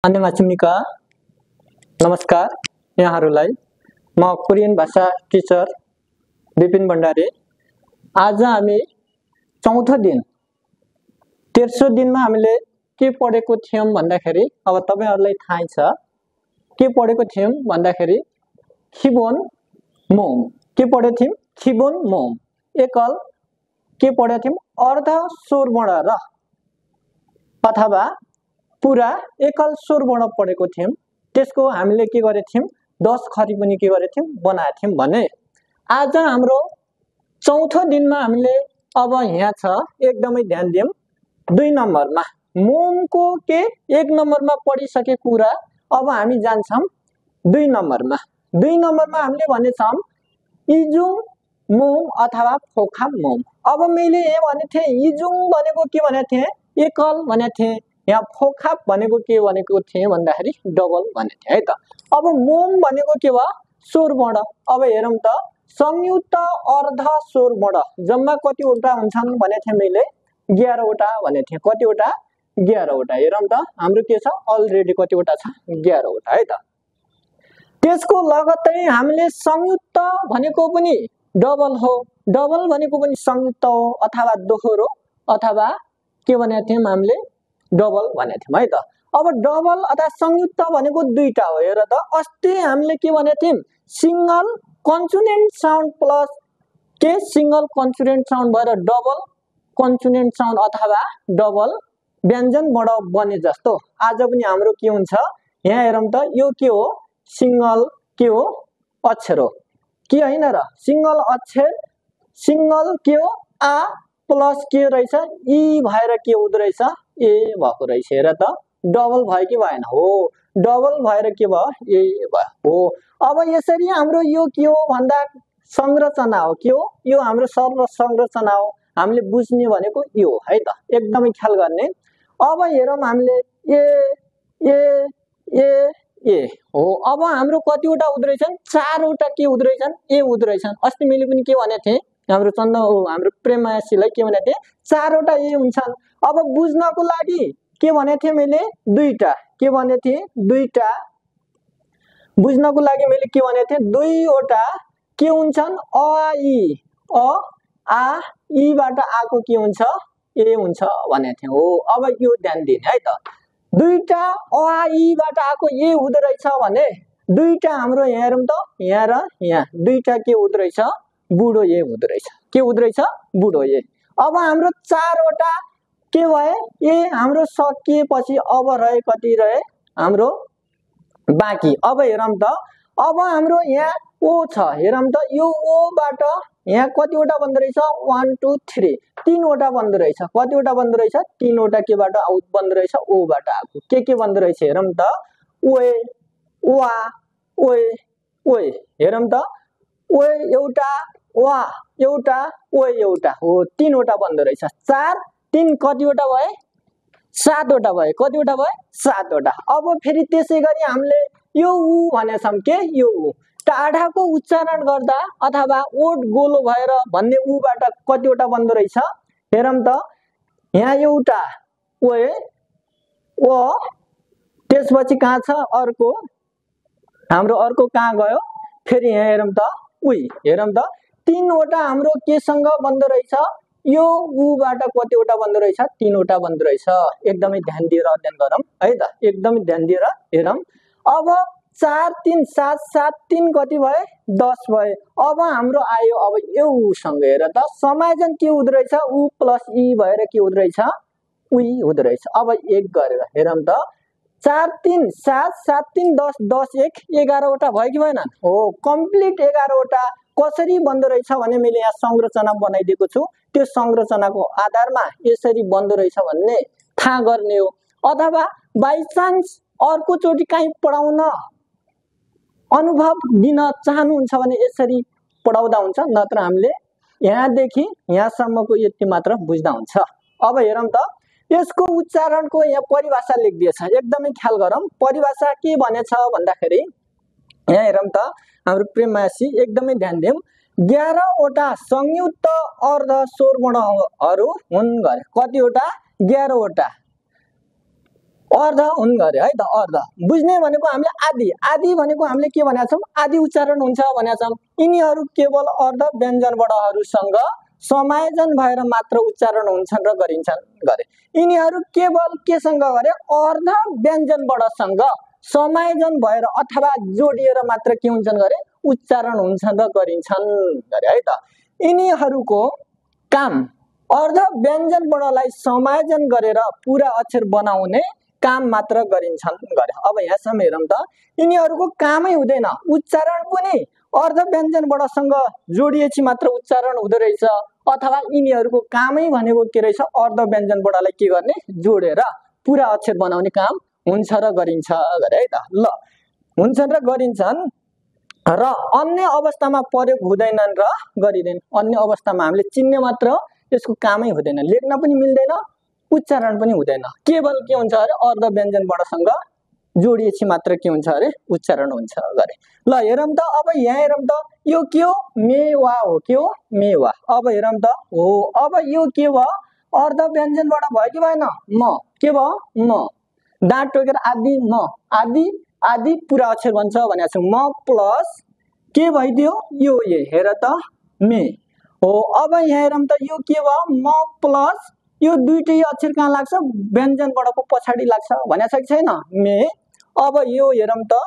अन्यमासिमनिका नमस्कार यहाँहरूलाई म कोरियन भाषा टिचर विपिन भण्डारी। आज हामी चौथो दिन तेस्रो दिनमा हामीले के पढेको थियौं भन्दाखेरि अब तपाईहरुलाई थाहै छ के पढेको थियौं भन्दाखेरि खिबोन मोम के पढेको थियौं खिबोन मोम एकल के पढेको थियौं अर्ध स्वरवर्ण र अथवा पूरा एकल स्वरवर्ण पढेको थियौं। त्यसको हामीले के गरेको थियौं 10 खरी पनि के गरेको थियौं बनाएको थियौं भने आज हाम्रो चौथो दिनमा हामीले अब यहाँ छ एकदमै ध्यान दियौं 2 नम्बरमा मोमको के 1 नम्बरमा पढिसके कुरा अब हामी जान्छौं 2 नम्बरमा। 2 नम्बरमा हामीले भनेछौं इजुङ मोम अथवा फोखा मोम। अब मैले यहाँ भने थिए इजुङ भनेको के भने थिए एकल भने थिए, यहाँ फोखा भनेको के भनेको थिए भन्दाखेरि डबल भने थिए है त। अब मोम भनेको के भयो स्वरवर्ण। अब हेरौं त संयुक्त अर्ध स्वरवर्ण जम्मा कतिवटा हुन्छन् भने थिए मैले 11 वटा भने थिए। कतिवटा 11 वटा। हेरौं त हाम्रो के छ अलरेडी कतिवटा छ 11 वटा है त। त्यसको लगत्तै हामीले संयुक्त भनेको पनि डबल हो, डबल भनेको पनि संयुक्त हो अथवा दोहोरो अथवा के भने थियौं हामीले डबल भने थियौं है त। अब डबल अथवा संयुक्त भनेको दुईटा हो। हेर त अस्ति हामीले के भने थियौं सिंगल कन्सोनेन्ट साउन्ड प्लस के सिंगल कन्सोनेन्ट साउन्ड भएर डबल कन्सोनेन्ट साउन्ड अथवा डबल व्यञ्जन वर्ण बने जस्तो आज पनि हाम्रो के हुन्छ यहाँ हेरौं त यो के हो सिंगल के हो अक्षर हो के हैन र सिंगल अक्षर सिंगल के हो आ प्लस के रहेछ ई भएर के हुँदो रहेछ ए भएको रहेछ। हेर त डबल भयो कि भएन हो डबल भएर के भयो ए भयो हो। अब यसरी हाम्रो यो के हो भन्दा संरचना हो के हो यो हाम्रो सरल संरचना हो हामीले बुझ्ने भनेको यो है त एकदमै ख्याल गर्ने। अब हेरौं हामीले ए हो। अब हाम्रो कतिवटा हुँदो रहेछन् 4 वटा के हुँदो रहेछन् ए हुँदो रहेछन्। अस्ति मैले पनि के भने थिए हाम्रो हाम्रो प्रेमासीलाई के भने थिए 4 वटा ए हुन्छन्। अब बुझ्नको लागि के भने थिए मैले दुईटा के भने थिए दुईटा बुझ्नको लागि मैले के भने थिए 2 वटा के हुन्छन् अ आ ई बाट आको के हुन्छ ए हुन्छ भने थिए हो। अब यो ध्यान दिने है त दुईटा अ ई बाट आको ए हुँदो रहेछ भने दुईटा हाम्रो यहाँ हेरौं त यहाँ र यहाँ दुईटा के हुँदो रहेछ बुढो ए हुँदो रहेछ के हुँदो रहेछ बुढो ए। अब हाम्रो 4 वटा के भए ए हाम्रो सकिएपछि अब रहे कति रहे हाम्रो बाँकी। अब हेरौं त अब हाम्रो यहाँ ओ छ हेरौं त यो ओ बाट यहाँ कतिवटा बन्द रहेछ 1 2 3 3 वटा बन्द रहेछ। कतिवटा बन्द रहेछ 3 वटा के बाट आउट बन्द रहेछ ओ बाट आको के बन्द रहेछ हेरौं त ओए वा ओए ओए हेरौं त ओए एउटा वा एउटा ओए एउटा हो 3 वटा बन्द रहेछ। 4 3 कतिवटा भए 7 वटा भए कतिवटा भए 7 वटा। अब फेरि त्यसैगरी हामीले यो उ भनेछौं के यो उ टाढाको उच्चारण गर्दा अथवा ओड गोलो भएर भन्ने उ बाट कतिवटा बन्द रहेछ हेरौं त यहाँ एउटा ओए ओ त्यसपछि कहाँ छ अर्को हाम्रो अर्को कहाँ गयो फेरि यहाँ हेरौं त उइ हेरौं त 3 वटा हाम्रो केसँग बन्द रहेछ यो उ बाट कतिवटा बन्द रहेछ 3 वटा बन्द रहेछ। एकदमै ध्यान दिएर अध्ययन गरौँ है त एकदमै ध्यान दिएर हेरौं। अब 4 3 7 7 3 कति भए 10 भए। अब हाम्रो आयो अब यो उ सँग हेर त समायोजन के हुँदो रहेछ उ प्लस ई भएर के हुँदो रहेछ उइ हुँदो रहेछ। अब 1 गरेर हेरौं त 4 3 7 7 3 10 10 1 11 वटा भयो कि भएन हो कम्प्लिट 11 वटा। कसरी बन्द रहेछ भने मैले यहाँ संरचना बनाइदिएको छु त्यो संरचनाको आधारमा यसरी बन्द रहेछ भन्ने थाहा गर्ने हो। अथवा बाइ चान्स अर्को चोटी कहीँ पढाउन अनुभव दिन चाहनुहुन्छ भने यसरी पढाउँदा हुन्छ नत्र हामीले यहाँदेखि यहाँसम्मको यति मात्र बुझ्दा हुन्छ। अब हेरौं त यसको उच्चारणको यहाँ परिभाषा लेखिदिएछ एकदमै ख्याल गरौँ। परिभाषा के भनेछ भन्दाखेरि यहाँ हेरौं त हाम्रो प्रेमासी एकदमै ध्यान दियौं 11 वटा संयुक्त अर्ध स्वरवर्णहरू हुन् गरे कतिवटा 11 वटा अर्ध हुन् गरे है त अर्ध बुझ्ने भनेको हामीले आदि आदि भनेको हामीले के भनेका छौं आदि उच्चारण हुन्छ भनेका छौं यिनीहरू केवल अर्ध व्यञ्जन वर्णहरूसँग समायोजन भएर मात्र उच्चारण हुन्छन् र गरिन्छन् गरे यिनीहरू केवल केसँग गरे अर्ध व्यञ्जन वर्णसँग समायोजन भएर अथवा जोडिएर मात्र के हुन्छन् गरे उच्चारण हुन्छन् र गरिन्छन् गरे है त यिनीहरूको काम अर्ध व्यञ्जन वर्णलाई समायोजन गरेर पूरा अक्षर बनाउने काम मात्र गरिन्छन् गरे अब यहाँसम्म हेरौं त यिनीहरूको कामै हुँदैन उच्चारण पनि अर्ध व्यञ्जन वर्णसँग जोडिएपछि मात्र उच्चारण हुँदो रहेछ अथवा यिनीहरूको कामै भनेको के रहेछ अर्ध व्यञ्जन वर्णलाई के गर्ने जोडेर पूरा अक्षर बनाउने काम हुन्छ र गरिन्छ गरे है त ल हुन्छन् र गरिन्छन् र अन्य अवस्थामा प्रयोग हुँदैनन् र गरिदैन अन्य अवस्थामा हामीले चिन्ने मात्र यसको कामै हुँदैन लेख्न पनि मिल्दैन उच्चारण पनि हुँदैन केवल के हुन्छ अरे अर्ध व्यञ्जन वर्णसँग जोडिएपछि मात्र के हुन्छ अरे उच्चारण हुन्छ गरे ल हेरौं त अब यहाँ हेरौं त यो के हो मेवा हो के हो मेवा अब हेरौं त हो अब यो के भयो अर्ध व्यञ्जन वर्ण भयो कि भएन म के भयो म दाँत टोकेर आदि म आदि आदि पूरा अक्षर बन्छ भनेको छु म प्लस के भइदियो यो ए हेर त मे हो अब यहाँ हेरौं त यो के भयो म प्लस यो दुईटै अक्षर कहाँ लाग्छ व्यञ्जन वर्णको पछाडी लाग्छ भनेको छ कि छैन मे अब यो हेरौं त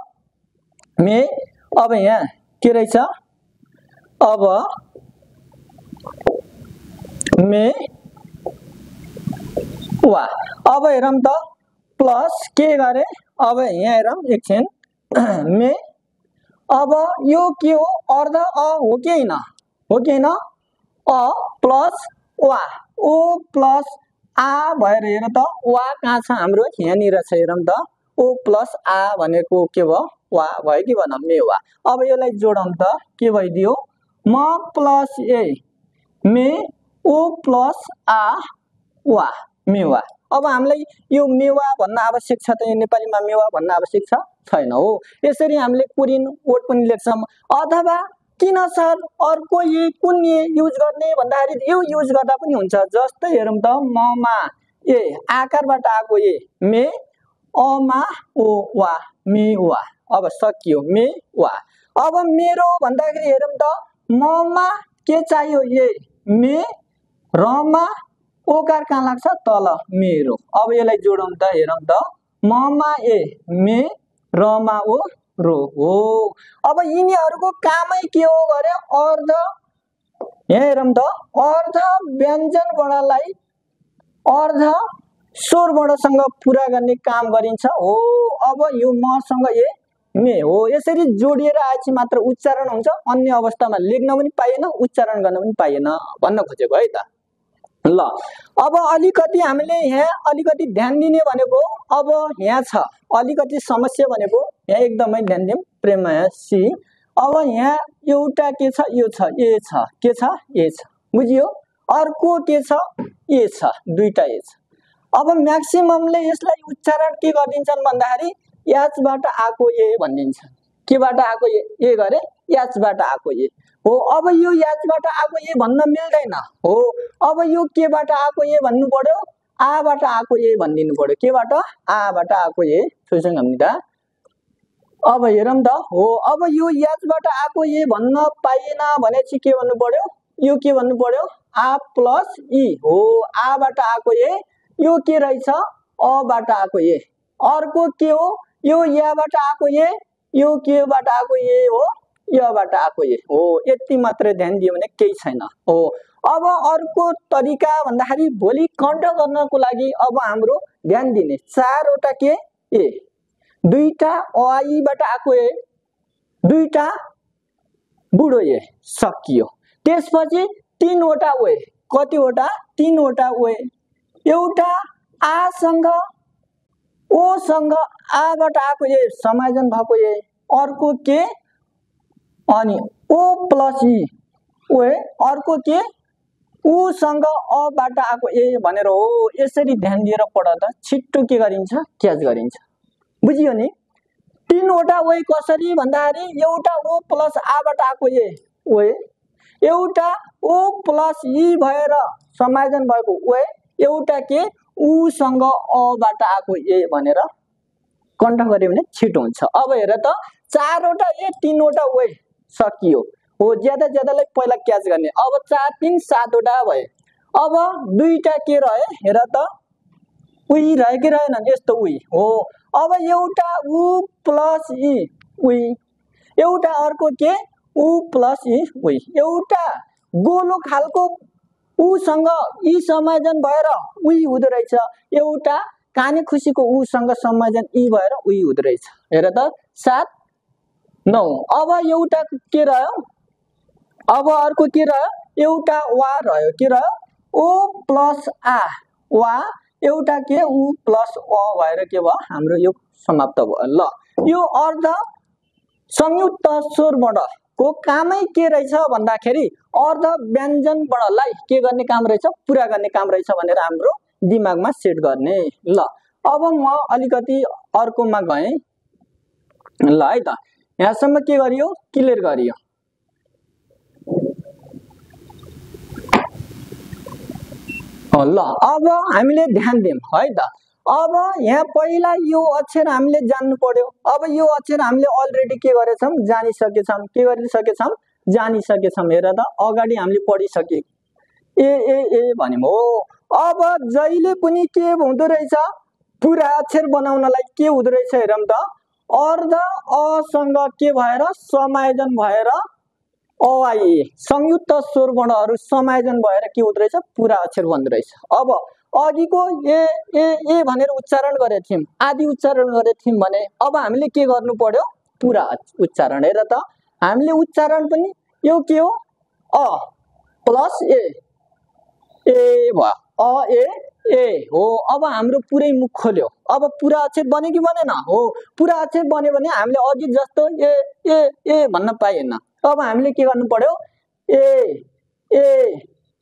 मे अब यहाँ के रहेछ अब मे वा अब हेरौं त प्लस के गरे अब यहाँ हेरौं एकछिन मे अब यो के हो अर्ध अ हो कि हैन हो कि हैन अ प्लस वा ओ प्लस आ भएर हेर त वा कहाँ छ हाम्रो यहाँनिर छ हेरौं त ओ प्लस आ भनेको के भयो वा भयो कि भन मेवा अब यसलाई जोडौं त के भइदियो म प्लस ए मे ओ प्लस आ वा मेवा अब हामीलाई यो मेवा भन्न आवश्यक छ त यो नेपालीमा मेवा भन्न आवश्यक छ छैन हो यसरी हामीले कोरियन वर्ड पनि लेख्छौं अथवा किन सर अर्को ए कुन ए युज गर्ने भन्दाखेरि यो युज गर्दा पनि हुन्छ जस्तै हेरौं त ममा ए आकारबाट आएको ए मे अमा ओ वा मे वा अब सकियो मे वा अब मेरो भन्दाखेरि हेरौं त ममा के चाहियो ए मे रमा ओकार कहाँ लाग्छ तल मेरो अब यसलाई जोडौं त हेरौं त ममा ए मे रमा ओ रो हो अब यिनीहरूको कामै के हो गरे अर्ध यहाँ हेरौं त अर्ध व्यञ्जन वर्णलाई अर्ध स्वर वर्णसँग पूरा गर्ने काम गरिन्छ हो अब यो मसँग ए मे हो यसरी जोडिएर आएपछि मात्र उच्चारण हुन्छ अन्य अवस्थामा लेख्न पनि पाइएन उच्चारण गर्न पनि पाइएन भन्न खोजेको है त ल अब अलिकति हामीले यहाँ अलिकति ध्यान दिने भनेको अब यहाँ छ अलिकति समस्या भनेको यहाँ एकदमै ध्यान दिउँ प्रेमया सी अब यहाँ एउटा के छ यो छ ए छ के छ ए छ बुझियो अर्को के छ ए छ दुईटा ए छ अब म्याक्सिममले यसलाई उच्चारण के गरिदिन्छन् भन्दाखेरि याचबाट आको ए भनिदिन्छन् केबाट आको ए गरे याचबाट आको ए हो अब यो याचबाट आको ए भन्न मिल्दैन हो अब यो केबाट आको ए भन्नु पर्यो आबाट आको ए भनिदिनु पर्यो केबाट आबाट आको ए सोचौं हामी त अब हेरौं त हो अब यो याचबाट आको ए भन्न पाइएन भनेपछि के भन्नु पर्यो यो के भन्नु पर्यो आ प्लस ई हो आबाट आको ए यो के रहेछ अबाट आको ए अर्को के हो यो याबाट आको ए यो केबाट आको ए हो यबाट आको ए हो यति मात्र ध्यान दियो भने केही छैन हो अब अर्को तरिका भन्दाखेरि भोलि कण्ठ गर्नको लागि अब हाम्रो ध्यान दिने चारवटा के ए दुईटा अइबाट आको ए दुईटा बुढो ए सकियो त्यसपछि तीनवटा ओए कतिवटा तीनवटा ओए एउटा आसँग ओसँग आबाट आको ए समायोजन भएको ए अर्को के अनि ओ प्लस ई ओए अर्को के उसँग अबाट आको ए भनेर हो यसरी ध्यान दिएर पढ्दा छिट्टो के गरिन्छ क्याच गरिन्छ बुझियो नि तीनवटा ओए कसरी भन्दाखेरि एउटा ओ प्लस आबाट आको ए ओए एउटा ओ प्लस ई भएर समायोजन भएको ओए एउटा के उसँग अबाट आएको ए भनेर कन्ट गर्यो भने छिटो हुन्छ। अब हेर त 4 वटा ए 3 वटा ओ सकियो हो, ज्यादा ज्यादालाई पहिला क्याच गर्ने। अब 4 3 7 वटा भयो। अब दुईटा के रहे हेर त उही रहे कि रहेन, यस्तो उही हो। अब एउटा उ प्लस इ उही, एउटा अर्को के उ प्लस इ उही, एउटा गोलो खालको उसँग इ समायोजन भएर उही हुँदो रहेछ, एउटा काने खुसीको उसँग समायोजन इ भएर उही हुँदो रहेछ। हेर त 7 9। अब एउटा के रह्यो, अब अर्को के रह्यो, एउटा वा रह्यो, के रह्यो ओ प्लस आ वा, एउटा के उ प्लस अ भएर के भयो हाम्रो यो समाप्त भयो। ल यो अर्ध संयुक्त स्वर वर्णको कामै के रहेछ भन्दाखेरि अर्ध व्यञ्जन वर्णलाई के गर्ने काम रहेछ, पुरा गर्ने काम रहेछ भनेर हाम्रो दिमागमा सेट गर्ने। ल अब म अलिकति अर्कोमा गएँ। ल है त यहाँसम्म के गरियो, क्लियर गरियो। ल अब हामीले ध्यान दियौं है त। अब यहाँ पहिला यो अक्षर हामीले जान्नु पर्यो। अब यो अक्षर हामीले अलरेडी के गरेछौं, जानिसकेछौं। के गरिसकेछौं, जानिसकेछौं। हेर त अगाडि हामीले पढिसके ए ए ए भन्यौं हो। अब जहिले पनि के हुँदो रहेछ, पुरा अक्षर बनाउनलाई के हुँदो रहेछ हेरौं त, अर्ध असँग के भएर समायोजन भएर अ संयुक्त स्वर वर्णहरू समायोजन भएर के हुँदो रहेछ, पुरा अक्षर बन्दो रहेछ। अब अघिको ए ए ए भनेर उच्चारण गरेका थियौं, आदि उच्चारण गरेका थियौं भने अब हामीले के गर्नु पर्यो, पुरा उच्चारण। हेर त हामीले उच्चारण पनि यो के हो, अ प्लस ए भयो, अ ए हो। अब हाम्रो पुरै मुख खोल्यो। अब पुरा अक्षर बन्यो कि बनेन हो, पुरा अक्षर बन्यो भने हामीले अघि जस्तो ए ए ए भन्न पाइएन। अब हामीले के गर्नु पर्यो, ए ए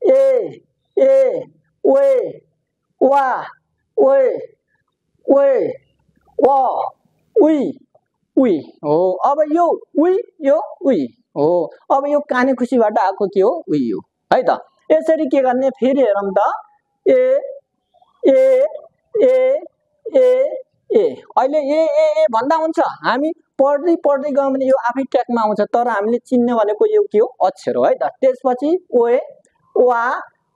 ए ए ओए वा ओए ओए व उई उई हो। अब यो उई यो उई हो। अब यो काने खुसीबाट आएको के हो, उई हो है त। यसरी के गर्ने फेरि हेरौं त, ए ए ए ए ए अहिले ए ए ए भन्दा हुन्छ, हामी पढ्दै पढ्दै गयौं भने यो आफै ट्याकमा आउँछ। तर हामीले चिन्ने भनेको यो के हो, अक्षर हो है त। त्यसपछि ओए वा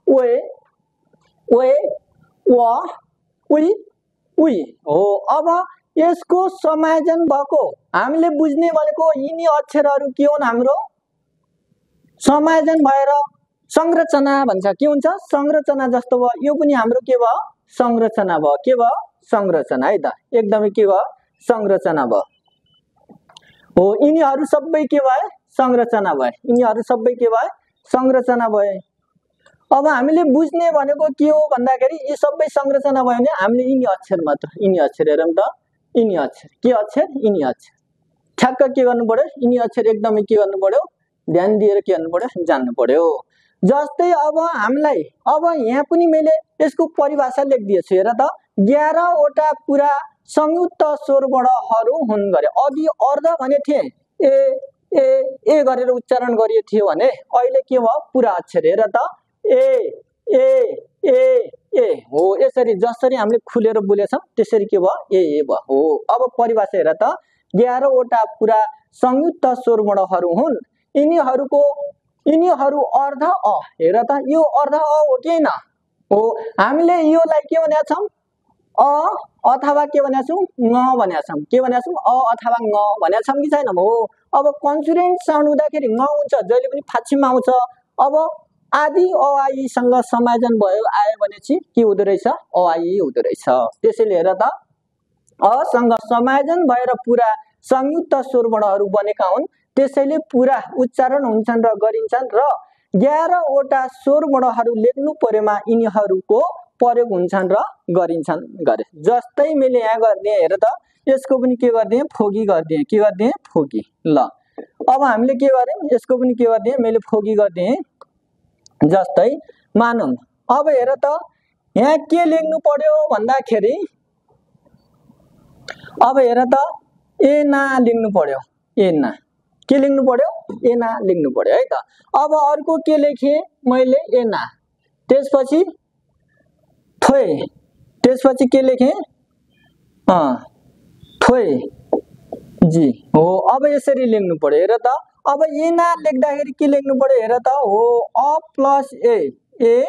ओए ओए व उई उई हो। अब यसको समायोजन भएको हामीले बुझ्ने भनेको यिनी अक्षरहरू के हुन्, हाम्रो समायोजन भएर संरचना भन्छ। के हुन्छ, संरचना जस्तो भयो। यो पनि हाम्रो के भयो, संरचना भयो। के भयो, संरचना है त। एकदमै के भयो, संरचना भयो हो। यिनीहरू सबै के भए, संरचना भए। यिनीहरू सबै के भए, संरचना भए। अब हामीले बुझ्ने भनेको के हो भन्दाखेरि यी सबै संरचना भयो भने हामीले यिनी अक्षर मात्र, यिनी अक्षर हेरौं त, यिनी अक्षर के अक्षर, यिनी अक्षर ठ्याक्क के गर्नु पर्यो, यिनी अक्षर एकदमै के गर्नु पर्यो, ध्यान दिएर के गर्नु पर्यो, जान्नु पर्यो। जस्तै अब हामीलाई अब यहाँ पनि मैले यसको परिभाषा लेखिदिएछु। हेर त 11 वटा पुरा संयुक्त स्वर वर्णहरू हुन् गरे। अघि अर्ध भने थिए ए ए ए गरेर उच्चारण गरिए थियो भने अहिले के भयो, पुरा अक्षर। हेर त ए ए ए ए हो। यसरी जसरी हामीले खुलेर बोलेछौं त्यसरी के भयो, ए भयो हो। अब परिभाषा हेर त 11 वटा पुरा संयुक्त स्वर वर्णहरू हुन्, यिनीहरू अर्ध अ। हेर त यो अर्ध अ हो कि हैन हो। हामीले योलाई के भनेका छौं, अ अथवा के भनेका छौं, ङ भनेका छौं। के भनेका छौं, अ अथवा ङ भनेका छौं कि छैन हो। अब कन्सोनेन्ट साउन्ड हुँदाखेरि ङ हुन्छ, जहिले पनि फाछिमा आउँछ। अब आदि अ आ इ सँग समायोजन भयो आयो भने चाहिँ के हुँदो रहेछ, अ आ इ हुँदो रहेछ। त्यसैले हेर त अ सँग समायोजन भएर पुरा संयुक्त स्वर वर्णहरू बनेका हुन्, त्यसैले पुरा उच्चारण हुन्छन् र गरिन्छन् र 11 वटा स्वर वर्णहरू लेख्नु पर्योमा यिनीहरूको प्रयोग हुन्छन् र गरिन्छन् गरे। जस्तै मैले यहाँ गर्दिए, हेर त यसको पनि के गर्दिए, फोगी गर्दिए। के गर्दिए, फोगी। ल अब हामीले के गर्यौं, यसको पनि के गर्दिए, मैले फोगी गर्दिए। जस्तै मानौं अब हेर त यहाँ के लेख्नु पर्यो भन्दाखेरि अब हेर त एना लेख्नु पर्यो, एना के लेख्नु पर्यो, एना लेख्नु पर्यो है त। अब अर्को के लेखे मैले, एना। त्यसपछि थोए त्यसपछि के लेखेँ थोय जी हो। अब यसरी लेख्नु पर्यो हेर त। अब एना लेख्दाखेरि के लेख्नु पर्यो हेर त हो अ प्लस ए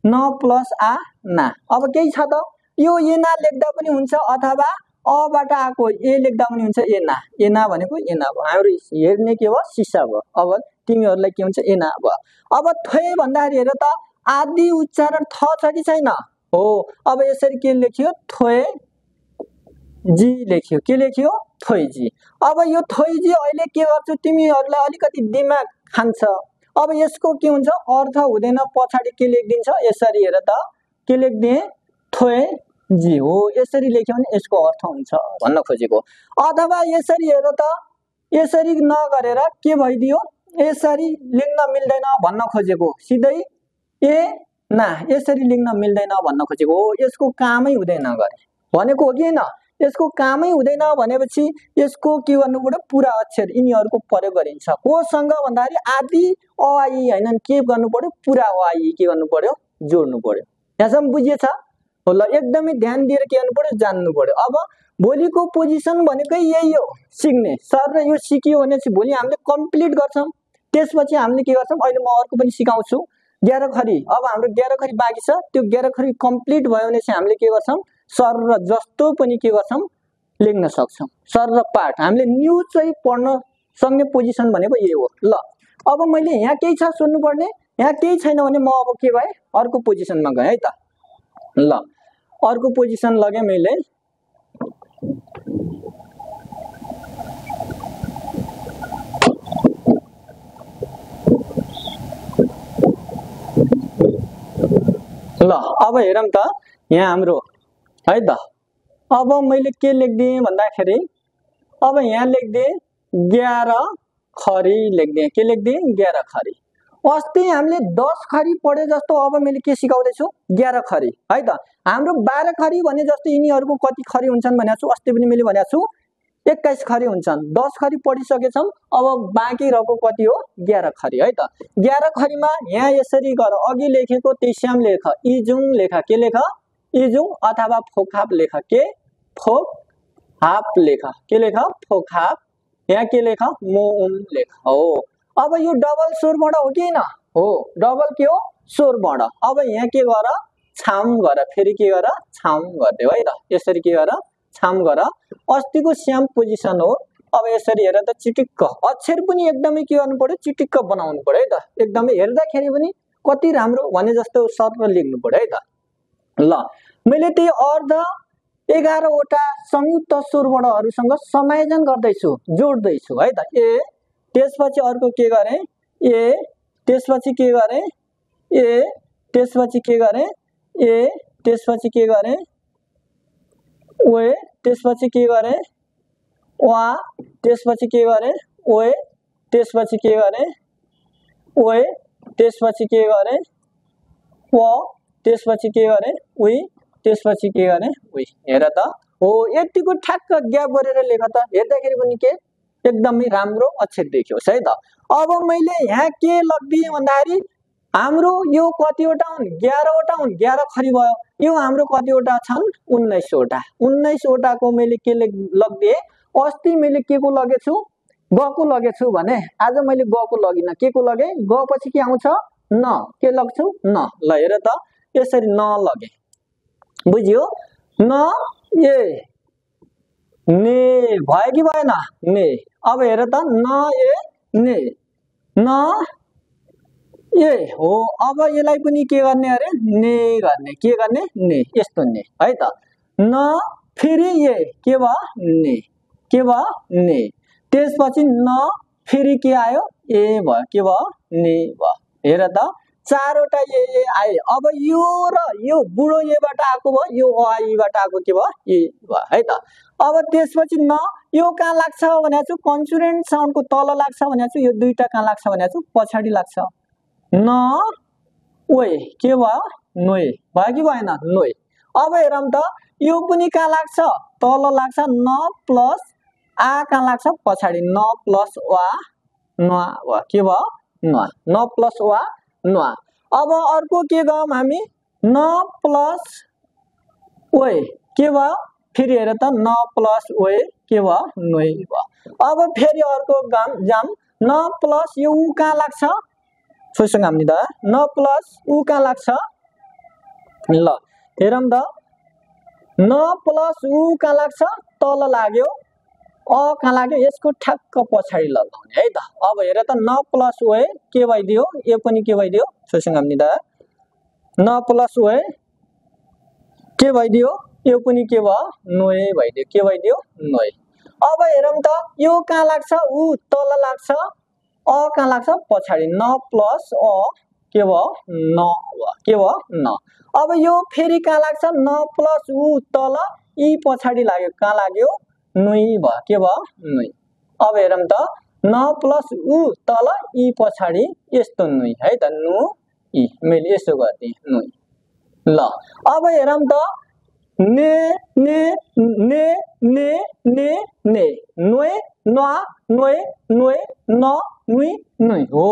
न प्लस आ ना। अब केही छ त यो एना लेख्दा पनि हुन्छ अथवा अबाट आएको ए लेख्दा पनि हुन्छ एना। एना भनेको एना भयो हाम्रो हेर्ने के भयो सिसा भयो। अब तिमीहरूलाई के हुन्छ एना भयो। अब थोय भन्दाखेरि हेर त आदि उच्चारण थ छ कि छैन हो। अब यसरी के लेख्यो थोय जी लेख्यो के लेख्यो थोय जी। अब यो थोय जी अहिले के गर्छु तिमीहरूलाई अलिकति दिमाग खान्छ। अब यसको के हुन्छ अर्थ हुँदैन पछाडि के लेखिदिन्छ यसरी हेर त के लेखिदिए थोय जी हो। यसरी लेख्यो भने यसको अर्थ हुन्छ भन्न खोजेको। अथवा यसरी हेर त यसरी नगरेर के भइदियो यसरी लेख्न मिल्दैन भन्न खोजेको। सिधै ए ना यसरी लेख्न मिल्दैन भन्न खोजेको हो। यसको कामै हुँदैन गरे भनेको हो कि हैन। यसको कामै हुँदैन भनेपछि यसको के गर्नु पर्यो पुरा अक्षर यिनीहरूको प्रयोग गरिन्छ। कोसँग भन्दाखेरि आदि अ आ इ हैन के गर्नु पर्यो पुरा अ आ इ के गर्नु पर्यो जोड्नु पर्यो। यहाँसम्म बुझिएछ हो ल। एकदमै ध्यान दिएर के गर्नु पर्यो जान्नु पर्यो। अब भोलिको पोजिसन भनेकै यही हो सिक्ने। सर र यो सिकियो भने चाहिँ भोलि हामीले कम्प्लिट गर्छौं। त्यसपछि हामीले के गर्छौं अहिले म अर्को पनि सिकाउँछु 11 खरी। अब हाम्रो 11 खरी बाँकी छ। त्यो 11 खरी कम्प्लिट भयो भने चाहिँ हामीले के गर्छौं सर र जस्तो पनि के गर्छौं लेख्न सक्छौं। सर र पाठ हामीले न्यूज चाहिँ पढ्न सक्ने पोजिसन भनेको यही हो ल। अब मैले यहाँ केही छ सोध्नु पर्ने यहाँ केही छैन भने म अब के भए अर्को पोजिसनमा गए है त ल। अर्को पोजिसन लगे मैले ल। अब हेरौँ त यहाँ हाम्रो है त। अब मैले के लेख्दिएँ भन्दाखेरि अब यहाँ लेख्दिएँ 11 खरी लेख्दिएँ के लेख्दिएँ 11 खरी। अस्ति हामीले 10 खरी पढे जस्तो अब मैले के सिकाउँदै छु 11 खरी है त। हाम्रो 12 खरी भने जस्तो यिनीहरूको कति खरी हुन्छन् भनेको छु अस्ति पनि मैले भनेको छु 21 खरी हुन्छन्। 10 खरी पढिसकेछौं। अब बाँकी रहेको कति हो 11 खरी है त। 11 खरीमा यहाँ यसरी गर अघि लेखेको त्यसैम लेख इजुङ लेख के लेख इजुङ अथवा फोखाप लेख के फोखाप लेख के लेख फोखाप। यहाँ के लेख मोम लेख हो। अब यो डबल स्वरवर्ण हो कि हैन हो डबल के हो स्वरवर्ण। अब यहाँ के गर छाम गर फेरि के गर छाम गर्दै है त। यसरी के गर छाम गर। अस्तिको स्याम पोजिसन हो। अब यसरी हेर त चिटिक्क अक्षर पनि एकदमै के गर्नु पर्यो चिटिक्क बनाउनु पर्यो है त। एकदमै हेर्दाखेरि पनि कति राम्रो भने जस्तो सर लेख्नु पर्यो है त ल। मैले त्यही अर्ध 11 वटा संयुक्त स्वरवर्णहरुसँग समायोजन गर्दैछु जोड्दैछु है त। ए त्यसपछि अर्को के गरे ए त्यसपछि के गरे ए त्यसपछि के गरे ए त्यसपछि के गरे ओए त्यसपछि के गरे वा त्यसपछि के गरे ओए त्यसपछि के गरे ओए त्यसपछि के गरे व त्यसपछि के गरे उइ त्यसपछि के गरे उइ। हेर त हो यतिको ठ्याक्क ग्याप गरेर लेख त हेर्दाखेरि पनि के एकदमै राम्रो अक्षर देखियोस् है त। अब मैले यहाँ के लग्दिए भन्दाखेरि हाम्रो यो कतिवटा हुन् 11 वटा हुन् 11 खरी भयो। यो हाम्रो कतिवटा छन् 19 वटा। 19 वटाको मैले के लग्दिए अस्ति मैले के को लगेछु ग को लगेछु भने आज मैले ग को लगिन के को लगे ग पछि के आउँछ न के लग्छु न। ल हेर त यसरी न लगे बुझ्यो न ए ने भयो कि भएन ने। अब हेर त न ए ने न ए हो। अब यसलाई पनि के गर्ने अरे ने गर्ने के गर्ने ने यस्तो ने है त। न फेरि ए के भयो ने के भयो ने। त्यसपछि न फेरि के आयो ए भयो के भयो ने भयो। हेर त चारवटा ए आए। अब यो र यो बुढो एबाट आएको भयो यो अ आ इ बाट आएको के भयो ए भयो है त। अब त्यसपछि न यो कहाँ लाग्छ भनेको छु कन्सोनेन्ट साउन्डको तल लाग्छ भनेको छु यो दुईटा कहाँ लाग्छ भनेको छु पछाडी लाग्छ न ओए के भयो नोए भयो कि भएन नोए। अब हेरौँ त यो पनि कहाँ लाग्छ तल लाग्छ न प्लस आ कहाँ लाग्छ पछाडी न प्लस वा न वा के भयो न प्लस वा न। अब अर्को के गयौं हामी न प्लस ओए के भयो फेरि हेर त न प्लस ओए के भयो नोइ भयो। अब फेरि अर्को जाम न प्लस यो उ कहाँ लाग्छ छोइसँग हामी त न प्लस उ कहाँ लाग्छ ल हेरौँ त न प्लस उ कहाँ लाग्छ तल लाग्यो अ कहाँ लाग्यो यसको ठ्याक्क पछाडि लगाउने है त। अब हेर त न प्लस ओए के भइदियो यो पनि के भइदियो छोइसँग हामी त न प्लस ओए के भइदियो यो पनि के भयो नोए भइदियो के भइदियो नोए। अब हेरौँ त यो कहाँ लाग्छ उ तल लाग्छ अ कहाँ लाग्छ पछाडि न प्लस अ के भयो न भयो के भयो न। अब यो फेरि कहाँ लाग्छ न प्लस उ तल इ पछाडि लाग्यो कहाँ लाग्यो नुई भयो के भयो नुई। अब हेरौँ त न प्लस उ तल इ पछाडि यस्तो नुई है त नु इ मैले यसो गर्दिएँ नुई। ल अब हेरौँ त ने ने ने ने ने ने नोए नोआ नोए नोए न नुई नुई हो।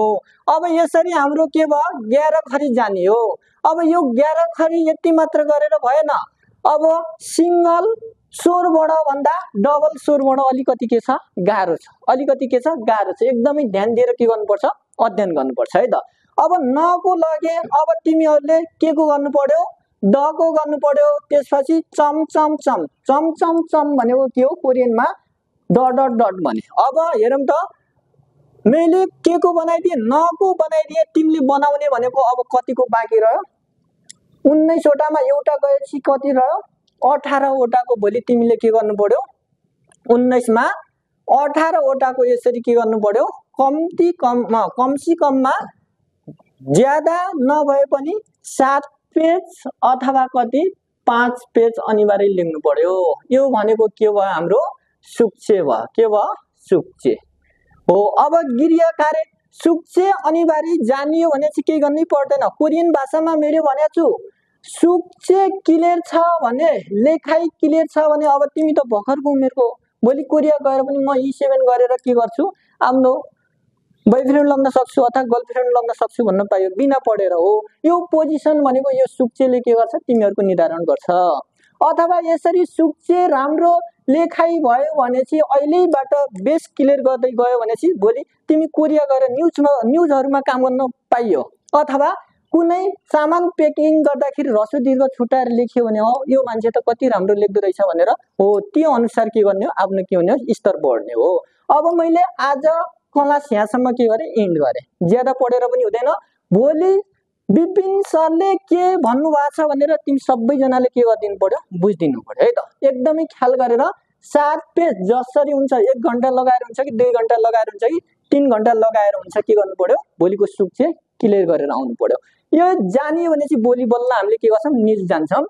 अब यसरी हाम्रो के भयो 11 खरी जाने हो। अब यो 11 खरी यति मात्र गरेर भएन। अब सिंगल स्वरबाट भन्दा डबल स्वरबाट अलिकति के छ गाह्रो छ अलिकति के छ गाह्रो छ एकदमै ध्यान दिएर के गर्नुपर्छ अध्ययन गर्नुपर्छ है त। अब न को लगे अब तिमीहरूले के को गर्नु पर्यो द को गर्नु पर्यो त्यसपछि चम चम चम चम चम चम भनेको के हो कोरियनमा डट डट डट भने। अब हेरौँ त मैले के को बनाइदिए न को बनाइदिए तिमीले बनाउने भनेको अब कतिको बाँकी रह्यो 19 वटामा एउटा गएपछि कति रह्यो 18 वटाको भोलि तिमीले के गर्नु पर्यो 19 मा 18 वटाको यसरी के गर्नु पर्यो कम्ती कमसी कममा ज्यादा नभए पनि 7 पेज अथवा कति 5 पेज अनिवार्य लेख्नु पर्यो। यो भनेको के भयो हाम्रो सुक्चे भयो के भयो सुक्चे हो। अब गृह कार्य सुक्चे अनिवार्य जानियो भने चाहिँ के गर्नै पर्दैन। कोरियन भाषामा मैले भनेको छु सुक्चे क्लियर छ भने लेखाइ क्लियर छ भने अब तिमी त भर्खरको उमेरको भोलि कोरिया गएर पनि म E7 गरेर के गर्छु आफ्नो बोयफ्रेन्ड लग्न सक्छु अथवा गर्लफ्रेन्ड लग्न सक्छु भन्न पायो बिना पढेर हो। यो पोजिसन भनेको यो सुक्चेले के गर्छ तिमीहरूको निर्धारण गर्छ। अथवा यसरी सुक्चे राम्रो लेखाइ भयो भने चाहिँ अहिलेबाट बेस क्लियर गर्दै गयो भने चाहिँ भोलि तिमी कोरिया गएर न्युजहरुमा काम गर्न पाइयो। अथवा कुनै सामान पेकिङ गर्दाखेरि ह्रस्व दीर्घ छुटाएर लेख्यो भने हो यो मान्छे त कति राम्रो लेख्दो रहेछ भनेर हो त्यो अनुसार के गर्ने हो आफ्नो के हुने हो स्तर बढ्ने हो। अब मैले आज क्लास यहाँसम्म के गरे एन्ड गरे ज्यादा पढेर पनि हुँदैन। भोलि विपिन सरले के भन्नु भएको छ भनेर तिमी सबैजनाले के गरिदिनु पर्यो बुझिदिनु पर्यो है त। एकदमै ख्याल गरेर 7 पेज जसरी हुन्छ 1 घण्टा लगाएर हुन्छ कि 2 घण्टा लगाएर हुन्छ कि 3 घण्टा लगाएर हुन्छ के गर्नु पर्यो भोलिको सुक्चे क्लियर गरेर आउनु पर्यो। यो जानियो भने चाहिँ भोलि बल्ल हामीले के गर्छौं न्युज जान्छौं।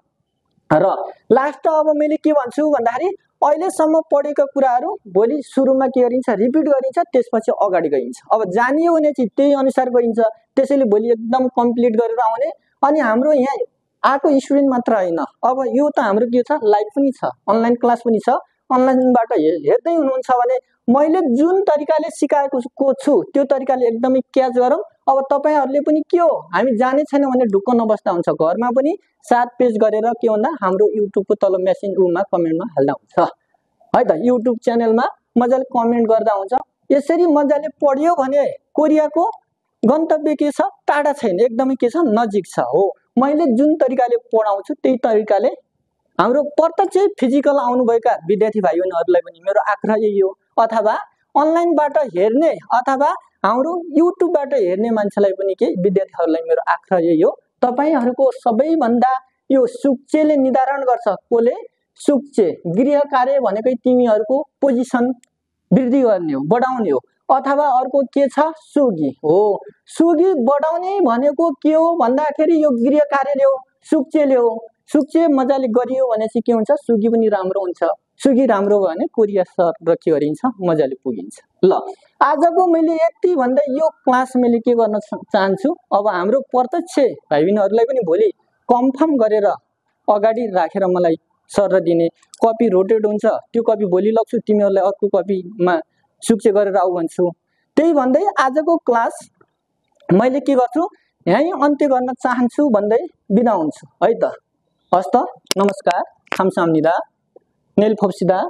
र लास्ट अब मैले के भन्छु भन्दाखेरि अहिलेसम्म पढेका कुराहरू भोलि सुरुमा के गरिन्छ रिपिट गरिन्छ त्यसपछि अगाडि गइन्छ। अब जानियो भने चाहिँ त्यही अनुसार गइन्छ त्यसैले भोलि एकदम कम्प्लिट गरेर आउने। अनि हाम्रो यहाँ आको स्टुडेन्ट मात्र हैन अब यो त हाम्रो के छ लाइभ पनि छ अनलाइन क्लास पनि छ। अनलाइनबाट हेर्दै हुनुहुन्छ भने मैले जुन तरिकाले सिकाएको छु त्यो तरिकाले एकदमै क्याच गरौँ। अब तपाईहरुले पनि के हो हामी जाने छैन भने ढुक्क नबस्दा हुन्छ घरमा पनि 7 पेज गरेर के भन्दा हाम्रो युट्युबको तल मेसेज रूममा कमेन्टमा हाल्दा हुन्छ है त। युट्युब च्यानलमा मजाले कमेन्ट गर्दा हुन्छ। यसरी मजाले पढ्यो भने कोरियाको गन्तव्य के छ टाढा छैन एकदमै के छ नजिक छ हो। मैले जुन तरिकाले पढाउँछु त्यही तरिकाले हाम्रो प्रत्यक्ष फिजिकल आउनुभएका विद्यार्थी भाइ बहिनीहरुलाई पनि मेरो आग्रह यही हो। अथवा अनलाइनबाट हेर्ने अथवा हाम्रो युट्युबबाट हेर्ने मान्छेलाई पनि के विद्यार्थीहरुलाई मेरो आग्रह यही हो तपाईहरुको सबैभन्दा यो सुक्चेले निर्धारण गर्छ कोले सुक्चे गृह कार्य भनेकै तिमीहरुको पोजिसन वृद्धि गर्ने हो बढाउने हो। अथवा अर्को के छ सुगी हो। सुगी बढाउने भनेको के हो भन्दाखेरि यो गृह कार्यले हो सुक्चेले हो। सुक्चे मजाले गरियो भने चाहिँ के हुन्छ सुगी पनि राम्रो हुन्छ। सुगी राम्रो भयो भने कोरिया सर र के गरिन्छ मजाले पुगिन्छ। ल आजको मैले यति भन्दै यो क्लास मैले के गर्न चाहन्छु अब हाम्रो प्रत्यक्ष भाइ बहिनीहरुलाई पनि भोलि कन्फर्म गरेर अगाडि राखेर मलाई सर र दिने कपी रोटेट हुन्छ त्यो कपी भोलि लग्छु तिमीहरुलाई अर्को कपीमा सुक्चे गरेर आउ भन्छु। त्यही भन्दै आजको क्लास मैले के गर्छु यही अन्त्य गर्न चाहन्छु भन्दै बिदा हुन्छु है त। हस्त नमस्कार। 감사합니다. 내일 봅시다.